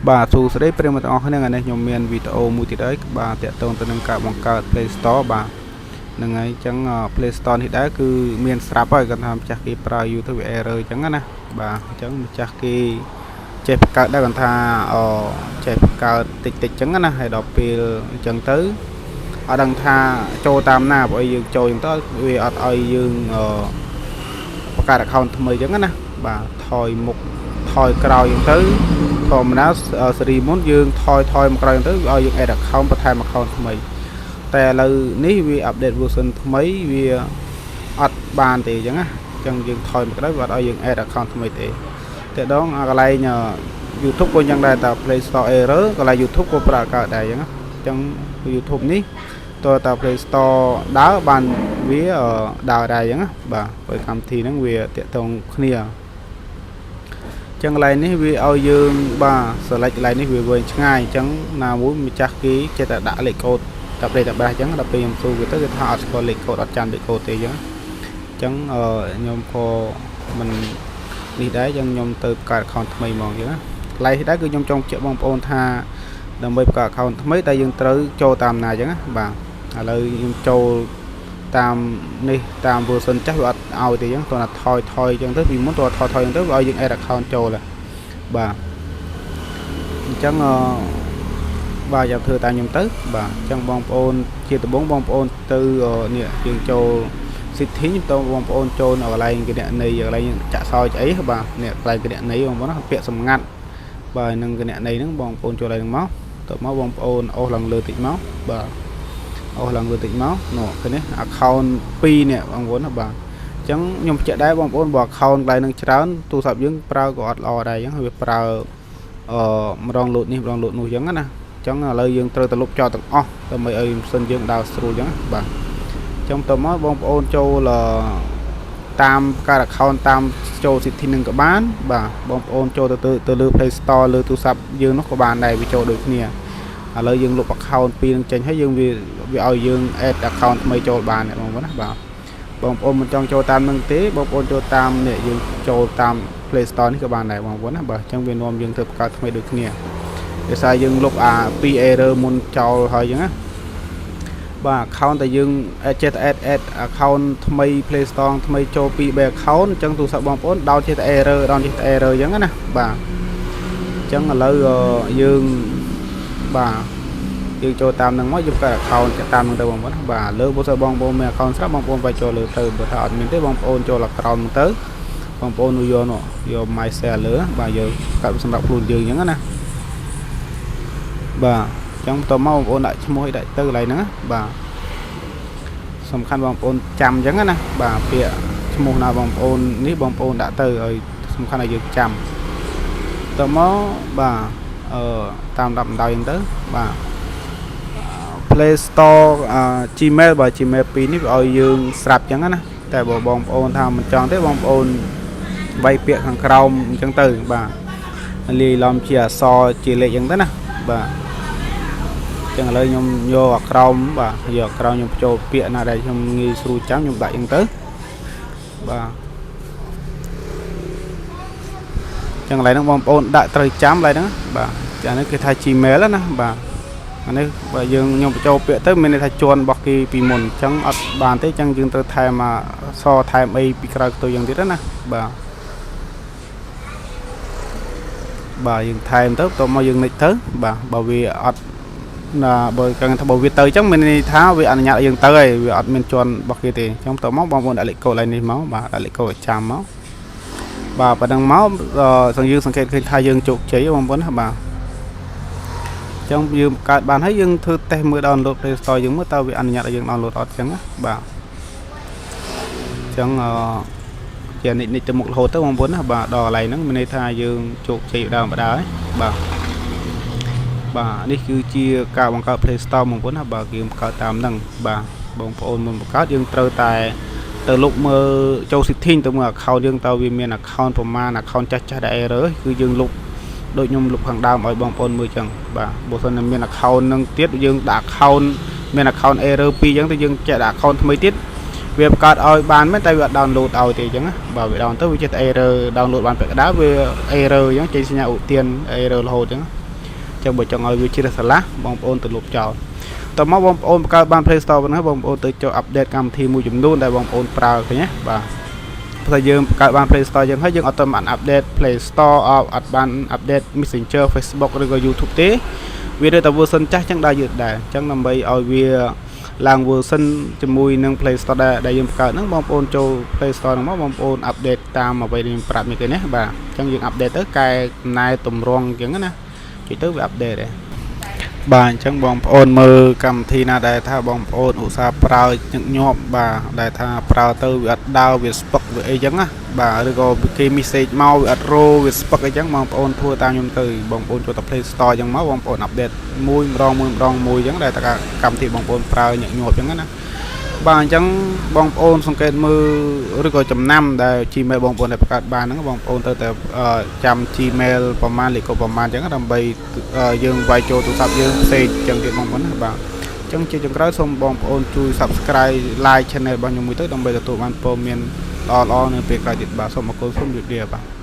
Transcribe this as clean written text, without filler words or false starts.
បាទសួស្តីប្រិយមិត្តទាំងអស់គ្នាថ្ងៃនេះខ្ញុំមានវីដេអូមួយទៀតហើយបាទតាក់ទងទៅនឹងការបង្កើត Play Store បាទហ្នឹងហើយអញ្ចឹង Play Store នេះដែរគឺមានស្រាប់ហើយគាត់ថាម្ចាស់គេប្រើ YouTube error អញ្ចឹងណាបាទអញ្ចឹងម្ចាស់គេចេះបង្កើតដែរគាត់ថាចេះបង្កើតតិចអញ្ចឹងណាហើយដល់ពេលអញ្ចឹងទៅអត់ដឹងថាចូលតាមណាព្រោះយើងចូលអញ្ចឹងទៅវាអត់ឲ្យយើងបង្កើត account ថ្មីអញ្ចឹងណាបាទថយមុខថយក្រោយអញ្ចឹងទៅធម្មតាសេរីមុនយើងថយមកក្រោយទៅឲ្យយើង add account បន្ថែម account ថ្មីតែឥឡូវនេះវា update version ថ្មីវាអត់បានទេអញ្ចឹងណាអញ្ចឹងយើងថយមកក្រោយវាអត់ឲ្យយើង add account ថ្មីទេតែដងកន្លែង YouTube ក៏យ៉ាងដែរតែ Play Store error កន្លែង YouTube ក៏ប្រើកើតដែរអញ្ចឹង YouTube នេះតើតា Play Store ដើរបានវាដើរដែរអញ្ចឹងណាបាទព្រោះកម្មវិធីហ្នឹងវាតាក់ទងគ្នាចឹងកន្លែងនេះវាឲ្យយើងបាទ select កន្លែងនេះវាវែងឆ្ងាយអញ្ចឹងណាមួយម្ចាស់គេចេះតែដាក់លេខកូដតែប្រេតតែបាសអញ្ចឹងដល់ពេលខ្ញុំស៊ូវាទៅគេថាអត់ស្គាល់លេខកូដអត់ចាំលេខកូដទេអញ្ចឹងខ្ញុំក៏មិននេះដែរអញ្ចឹងខ្ញុំទៅបង្កើត account ថ្មីហ្មងអញ្ចឹងណាកន្លែងនេះដែរគឺខ្ញុំចង់ជម្រាបបងប្អូនថាដើម្បីបង្កើត account ថ្មីតែយើងត្រូវចូលតាមណាអញ្ចឹងណាបាទឥឡូវខ្ញុំចូលតាមនេះតាម version ចាស់វាអត់ឲ្យទេអញ្ចឹងគ្រាន់តែថយអញ្ចឹងទៅពីមុនតថយអញ្ចឹងទៅវាឲ្យយើង add account ចូលបាទអញ្ចឹងបាទយកធ្វើតាមខ្ញុំទៅបាទអញ្ចឹងបងប្អូនជាដំបូងបងប្អូនទៅនេះយើងចូល setting ទៅបងប្អូនចូលនៅកន្លែងគណនីកន្លែងចាក់សោចអីបាទនេះកន្លែងគណនីបងប្អូនណាពាក្យសម្ងាត់បាទនឹងគណនីហ្នឹងបងប្អូនចូលឡើងមកទៅមកបងប្អូនអូសឡើងលើតិចមកបាទអូសឡើងលើតិចមកនោះឃើញទេ account 2នេះបងប្អូនណាបាទអញ្ចឹងខ្ញុំបញ្ជាក់ដែរបងប្អូនបើ account កន្លែងនឹងច្រើនទូរស័ព្ទយើងប្រើក៏អត់ល្អដែរអញ្ចឹងវាប្រើម្ដង load នេះម្ដង load នោះអញ្ចឹងណាអញ្ចឹងឥឡូវយើងត្រូវទៅលុបចោលទាំងអស់ដើម្បីឲ្យម៉ាស៊ីនយើងដើរស្រួលអញ្ចឹងបាទអញ្ចឹងទៅមកបងប្អូនចូលតាមការ account តាមចូល setting នឹងក៏បានបាទបងប្អូនចូលទៅលើ Play Store លើទូរស័ព្ទយើងនោះក៏បានដែរវាចូលដូចគ្នាឥឡូវយើងលុប account ពីរនឹងចេញហើយយើងវាឲ្យយើង add account ថ្មីចូលបានបងប្អូនណាបាទបងប្អូនមិនចង់ចូលតាមនឹងទេបងប្អូនចូលតាមនេះយើងចូលតាម Play Store នេះក៏បានដែរបងប្អូនណាបាទអញ្ចឹងវានាំយើងទៅបង្កើតថ្មីដូចគ្នាដោយសារយើងលុបពី error មុនចោលហើយអញ្ចឹងណាបាទ account តែយើង add account ថ្មី Play Store ថ្មីចូលពី account អញ្ចឹងទូរស័ព្ទបងប្អូនដោតចេះតែ error ដោតចេះតែ error អញ្ចឹងណាបាទអញ្ចឹងឥឡូវយើងបាទយើងចូលតាមនឹងមកយើងកើត account តាមនឹងទៅបងប្អូនបាទលើបើសិនបងប្អូនមាន account ស្រាប់បងប្អូនបាយចូលលើទៅបើថាអត់មានទេបងប្អូនចូល account ហ្នឹងទៅបងប្អូនយក my seller បាទយកកើតសម្រាប់ខ្លួនយើងអញ្ចឹងណាបាទអញ្ចឹងតមកបងប្អូនដាក់ឈ្មោះឲ្យដាក់ទៅកន្លែងហ្នឹងបាទសំខាន់បងប្អូនចាំអញ្ចឹងណាបាទពាក្យឈ្មោះណាបងប្អូននេះបងប្អូនដាក់ទៅឲ្យសំខាន់ឲ្យយើងចាំតមកបាទតាមដាប់បណ្ដោយអញ្ចឹងទៅបាទ Play Store Gmail បាទ Gmail 2នេះវាឲ្យយើងស្រាប់អញ្ចឹងណាតែបើបងប្អូនថាមិនចង់ទេបងប្អូនវាយពាក្យខាងក្រោមអញ្ចឹងទៅបាទលាយឡំជាអក្សរជាលេខអញ្ចឹងទៅណាបាទអញ្ចឹងឥឡូវខ្ញុំយកអាក្រោមបាទយកអាក្រោមខ្ញុំបញ្ចូលពាក្យណាដែលខ្ញុំងាយស្រួលចាំខ្ញុំដាក់អញ្ចឹងទៅបាទអញ្ចឹងកន្លែងហ្នឹងបងប្អូនដាក់ត្រូវចាំកន្លែងហ្នឹងបាទចានេះគេថា Gmail ណាបាទអានេះបើយើងខ្ញុំបញ្ចូលពាក្យទៅមានន័យថាជន់របស់គេពីមុនអញ្ចឹងអត់បានទេអញ្ចឹងយើងត្រូវថែមថែមអីពីក្រោយខ្ទុយយ៉ាងទៀតណាបាទយើងថែមទៅតមកយើងនិចទៅបាទបើវាអត់ណាបើគាត់ថាបើវាទៅអញ្ចឹងមានន័យថាវាអនុញ្ញាតឲ្យយើងទៅហើយវាអត់មានជន់របស់គេទេអញ្ចឹងតមកបងប្អូនដាក់លេខកូដឡើងនេះមកបាទដាក់លេខកូដឲ្យចាំមកបាទប៉ណ្ណឹងមកយើងសង្កេតឃើញថាយើងជោគជ័យបងប្អូនណាបាទចឹងយើងកើតបានហើយយើងធ្វើតេស្តមើល download Play Store យើងមើលតើវាអនុញ្ញាតឲ្យយើង download អត់ចឹងណាបាទចឹងជានិចទៅមុខរហូតទៅបងប្អូនណាបាទដល់កន្លែងហ្នឹងមានន័យថាយើងជោគជ័យដើមបដាហើយបាទនេះគឺជាការបង្កើត Play Store បងប្អូនណាបាទយើងបង្កើតតាមហ្នឹងបាទបងប្អូនមុនបង្កើតយើងត្រូវតែទៅលុបមើលចូល setting ទៅមើល account យើងតើវាមាន account ប្រមាណ account ចាស់ដែល error គឺយើងលុបដូចខ្ញុំលុបខាងដើមឲ្យបងប្អូនមើលចឹងបាទបើសិនមាន account នឹងទៀតយើងដាក់ account មាន account error 2ចឹងទៅយើងចាក់ដាក់ account ថ្មីទៀតវាបង្កើតឲ្យបានមែនតែវាអត់ download ឲ្យទេចឹងណាបាទវា down ទៅវាចេះតែ error download បានពាក់កណ្ដាលវា error ចឹងចេញសញ្ញាឧទាន error រហូតចឹង ចឹងបើចង់ឲ្យវាជ្រះស្រឡះបងប្អូនទៅលុបចោលតើមកបងប្អូនបង្កើតបាន Play Store ប៉ុណ្ណឹងបងប្អូនទៅចូល update កម្មវិធីមួយចំនួនដែលបងប្អូនប្រើឃើញទេបាទព្រោះយើងបង្កើតបាន Play Store ចឹងហើយយើងអត់ទៅបាន update Play Store អត់បាន update Messenger Facebook ឬក៏ YouTube ទេវានៅតែ version ចាស់ចឹងដែរយឺតដែរចឹងដើម្បីឲ្យវាឡើង version ជាមួយនឹង Play Store ដែលយើងបង្កើតហ្នឹងបងប្អូនចូល Play Store ហ្នឹងមកបងប្អូន update តាមអ្វីដែលខ្ញុំប្រាប់នេះទេណាបាទចឹងយើង update ទៅកែកំណែតម្រង់ចឹងណាជិះទៅវា update ដែរបាទអញ្ចឹងបងប្អូនមើលកម្មវិធីណាដែលថាបងប្អូនឧស្សាហ៍ប្រើញឹកញាប់បាទដែលថាប្រើទៅវាអត់ដើរវាស្ពឹកវាអីចឹងណាបាទឬក៏គេ message មកវាអត់រោវាស្ពឹកអីចឹងបងប្អូនធ្វើតាមខ្ញុំទៅបងប្អូនចូលទៅ Play Store ចឹងមកបងប្អូន update មួយម្ដងចឹងដែលតែកម្មវិធីបងប្អូនប្រើញឹកញាប់ចឹងណាបាទអញ្ចឹងបងប្អូនសង្កេតមើលឬក៏ចំណាំដែល Gmail បងប្អូនដែលបង្កើតបានហ្នឹងបងប្អូនទៅតែចាំ Gmail ប្រមាណលេខកូដប្រមាណអញ្ចឹងដើម្បីយើងវាយចូលទូរស័ព្ទយើងផ្សេងអញ្ចឹងទៀតបងប្អូនណាបាទអញ្ចឹងជាចុងក្រោយសូមបងប្អូនជួយ Subscribe Like Channel របស់ខ្ញុំមួយទៅដើម្បីទទួលបានព័ត៌មានល្អៗនៅពេលក្រោយទៀតបាទសូមអរគុណសូមជម្រាបលាបាទ